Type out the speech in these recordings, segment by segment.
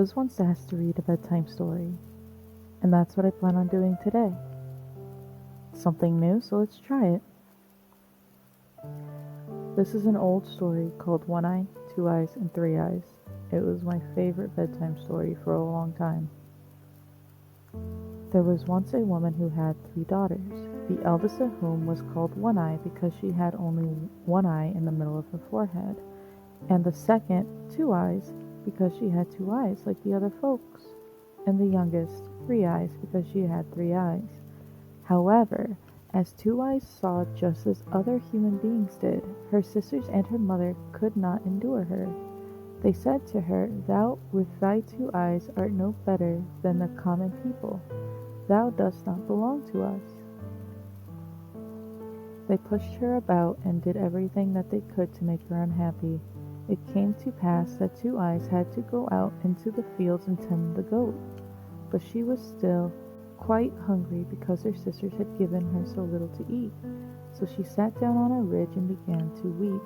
was once asked to read a bedtime story, and that's what I plan on doing today. Something new, so let's try it. This is an old story called One Eye, Two Eyes, and Three Eyes. It was my favorite bedtime story for a long time. There was once a woman who had three daughters, the eldest of whom was called One Eye because she had only one eye in the middle of her forehead, and the second Two Eyes because she had two eyes like the other folks, and the youngest Three Eyes because she had three eyes. However, as Two Eyes saw just as other human beings did, her sisters and her mother could not endure her. They said to her, "Thou with thy two eyes art no better than the common people. Thou dost not belong to us." They pushed her about and did everything that they could to make her unhappy. It came to pass that Two Eyes had to go out into the fields and tend the goat, but she was still quite hungry because her sisters had given her so little to eat. So she sat down on a ridge and began to weep.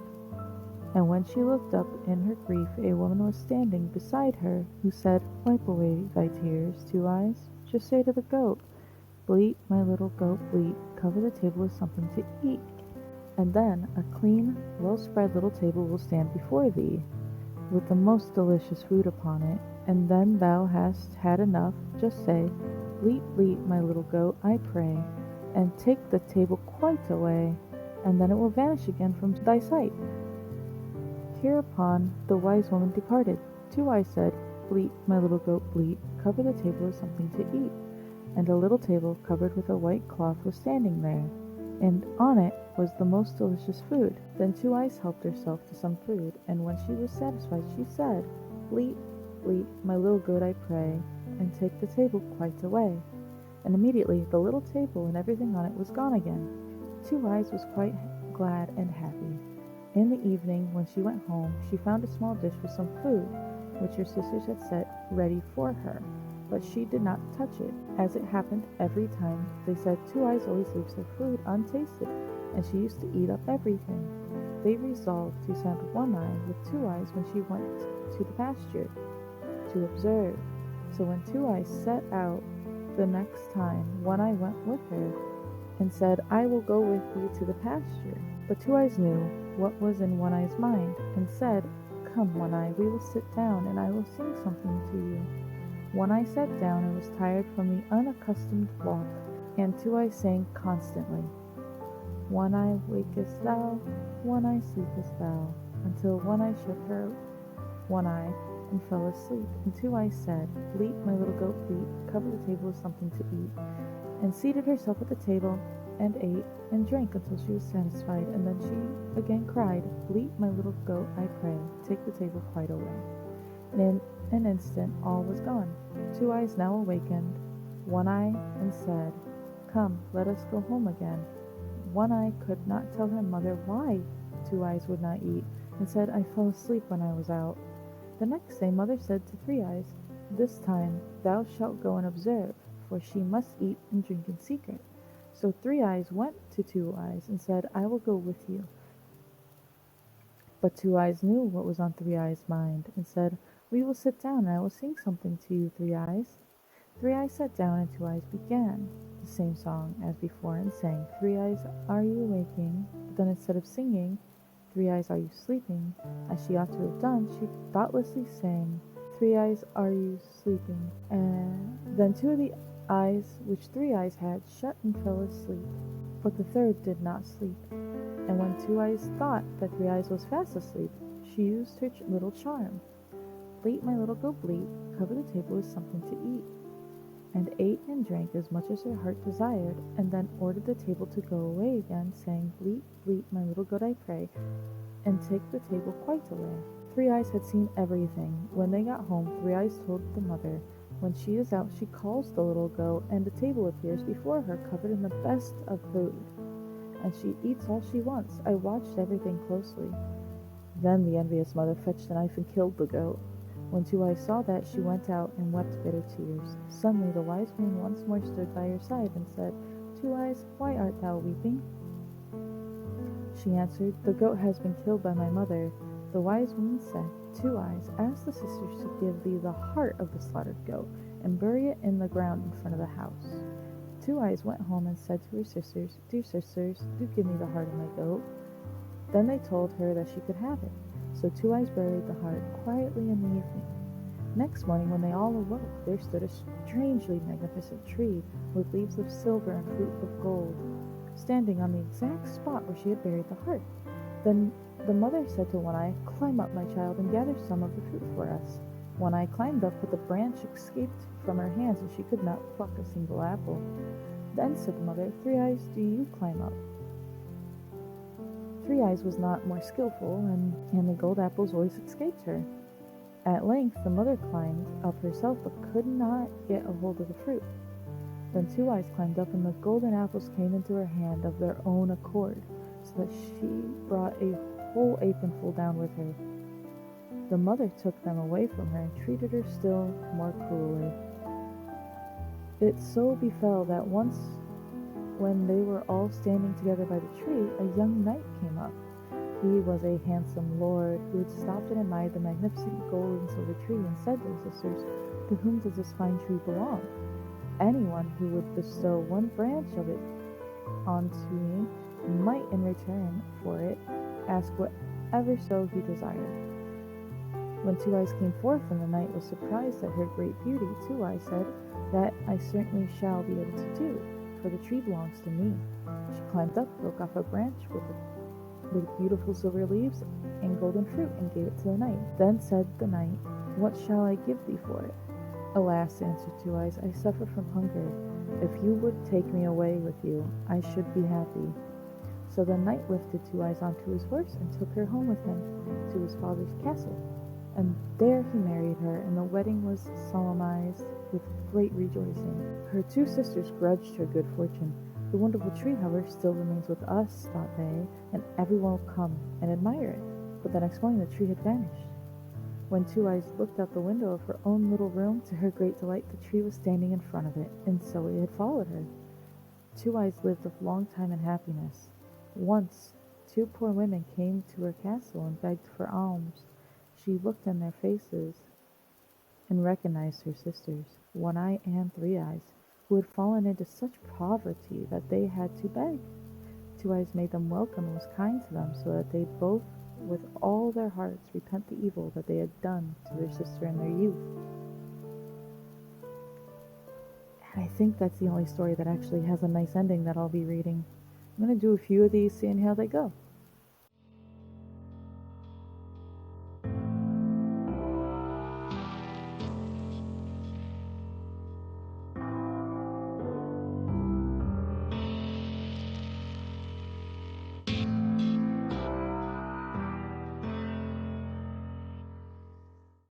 And when she looked up in her grief, a woman was standing beside her, who said, "Wipe away thy tears, Two Eyes. Just say to the goat, 'Bleat, my little goat, bleat, cover the table with something to eat.' And then a clean, well-spread little table will stand before thee, with the most delicious food upon it. And then thou hast had enough, just say, 'Bleat, bleat, my little goat, I pray,' and take the table quite away, and then it will vanish again from thy sight." Hereupon the wise woman departed. Two Eyes said, "Bleat, my little goat, bleat, cover the table with something to eat." And a little table covered with a white cloth was standing there, and on it was the most delicious food. Then Two Eyes helped herself to some food, and when she was satisfied, she said, "Bleat, bleat, my little goat, I pray, and take the table quite away." And immediately the little table and everything on it was gone again. Two Eyes was quite glad and happy. In the evening, when she went home, she found a small dish with some food, which her sisters had set ready for her, but she did not touch it. As it happened every time, they said, "Two Eyes always leaves her food untasted, and she used to eat up everything." They resolved to send One Eye with Two Eyes when she went to the pasture to observe. So when Two Eyes set out the next time, One Eye went with her and said, "I will go with you to the pasture." But Two Eyes knew what was in One Eye's mind, and said, "Come, One Eye, we will sit down, and I will sing something to you." One Eye sat down and was tired from the unaccustomed walk, and Two Eyes sang constantly, "One Eye wakest thou, One Eye sleepest thou," until One Eye shut her one eye and fell asleep. And Two Eyes said, "Bleat, my little goat, bleat, cover the table with something to eat," and seated herself at the table and ate and drank until she was satisfied. And then she again cried, "Bleat, my little goat, I pray, take the table quite away." And in an instant all was gone. Two Eyes now awakened One Eye and said, "Come, let us go home again." One Eye could not tell her mother why Two Eyes would not eat, and said, "I fell asleep when I was out." The next day Mother said to Three Eyes, "This time thou shalt go and observe, for she must eat and drink in secret." So Three Eyes went to Two Eyes and said, "I will go with you." But Two Eyes knew what was on Three Eyes' mind, and said, "We will sit down, and I will sing something to you, Three Eyes." Three Eyes sat down, and Two Eyes began the same song as before, and sang, "Three Eyes, are you waking?" But then instead of singing, "Three Eyes, are you sleeping?" as she ought to have done, she thoughtlessly sang, "Three Eyes, are you sleeping?" And then two of the eyes which Three Eyes had shut and fell asleep, but the third did not sleep. And when Two Eyes thought that Three Eyes was fast asleep, she used her little charm, "Bleat, my little goat, bleat, cover the table with something to eat," and ate and drank as much as her heart desired, and then ordered the table to go away again, saying, "Bleat, bleat, my little goat, I pray, and take the table quite away." Three Eyes had seen everything. When they got home, Three Eyes told the mother. When she is out, she calls the little goat, and the table appears before her, covered in the best of food, and she eats all she wants. I watched everything closely. Then the envious mother fetched a knife and killed the goat. When Two Eyes saw that, she went out and wept bitter tears. Suddenly the wise woman once more stood by her side and said, "Two Eyes, why art thou weeping?" She answered, "The goat has been killed by my mother." The wise woman said, Two Eyes asked the sisters to give thee the heart of the slaughtered goat and bury it in the ground in front of the house. Two Eyes went home and said to her sisters, "Dear sisters, do give me the heart of my goat." Then they told her that she could have it. So Two Eyes buried the heart quietly in the evening. Next morning, when they all awoke, there stood a strangely magnificent tree with leaves of silver and fruit of gold, standing on the exact spot where she had buried the heart. Then the mother said to One Eye, "Climb up, my child, and gather some of the fruit for us." One Eye climbed up, but the branch escaped from her hands, and she could not pluck a single apple. Then said the mother, "Three Eyes, do you climb up?" Three Eyes was not more skillful, and the gold apples always escaped her. At length the mother climbed up herself, but could not get a hold of the fruit. Then Two Eyes climbed up, and the golden apples came into her hand of their own accord, so that she brought a whole apronful down with her. The mother took them away from her and treated her still more cruelly. It so befell that once, when they were all standing together by the tree, a young knight came up. He was a handsome lord who had stopped and admired the magnificent gold and silver tree, and said to the sisters, "To whom does this fine tree belong? Anyone who would bestow one branch of it onto me might in return for it ask whatever so he desired." When Two Eyes came forth and the knight was surprised at her great beauty, Two Eyes said, "That I certainly shall be able to do, for the tree belongs to me." She climbed up, broke off a branch with beautiful silver leaves and golden fruit, and gave it to the knight. Then said the knight, "What shall I give thee for it?" "Alas," answered Two Eyes, "I suffer from hunger. If you would take me away with you, I should be happy." So the knight lifted Two Eyes onto his horse and took her home with him to his father's castle. And there he married her, and the wedding was solemnized with great rejoicing. Her two sisters grudged her good fortune. "The wonderful tree, however, still remains with us," thought they, "and everyone will come and admire it." But the next morning the tree had vanished. When Two Eyes looked out the window of her own little room, to her great delight the tree was standing in front of it, and so it had followed her. Two Eyes lived a long time in happiness. Once, two poor women came to her castle and begged for alms. She looked in their faces and recognized her sisters, One Eye and Three Eyes, who had fallen into such poverty that they had to beg. Two Eyes made them welcome and was kind to them, so that they both, with all their hearts, repent the evil that they had done to their sister in their youth. And I think that's the only story that actually has a nice ending that I'll be reading. I'm going to do a few of these, seeing how they go.